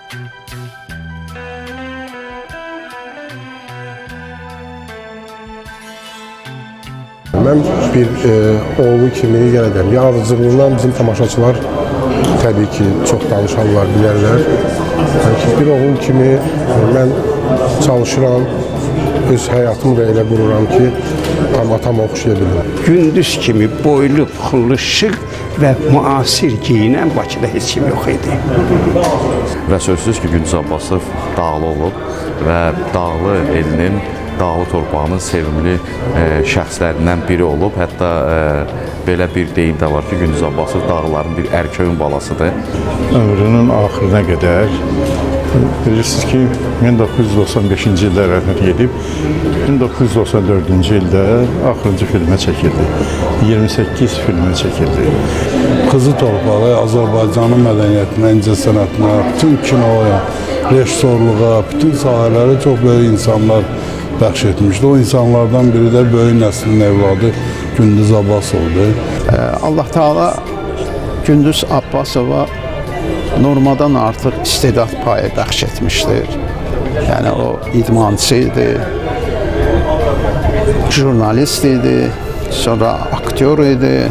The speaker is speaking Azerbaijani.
Mən bir oğlu kimi yenə deyəm, yaradıcılığından bizim tamaşaçılar təbii ki, çox danışarlar, bilərlər. Bir oğul kimi mən çalışıram, öz həyatımı da elə qururam ki, atama oxşaya bilim. Gündüz kimi boylu, pullu, şıq və müasir giyinən Bakıda heç kim yox idi. Və sözsüz ki, Gündüz Abbasov dağlı olub və dağlı elinin, dağlı torpağının sevimli şəxslərindən biri olub. Hətta belə bir deyim də var ki, Gündüz Abbasov dağların bir ərköyün balasıdır. Ömrünün axırına qədər bilirsiniz ki, 1995-ci ildə rəhmət edib, 1994-cü ildə axırıncı filmə çəkildi. 28 filmə çəkildi. Qızı torpağı Azərbaycanın mədəniyyətinə, incəsənətinə, bütün kinoya, rejissorluğa, bütün sahələrə çox böyük insanlar bəxş etmişdi. O insanlardan biri də böyük nəslin evladı Gündüz Abbasovdur. Allah Teala Gündüz Abbasova normadan artıq istedad payı bəxş etmişdir. Yəni o idmançı idi, jurnalist idi, sonra aktyor idi.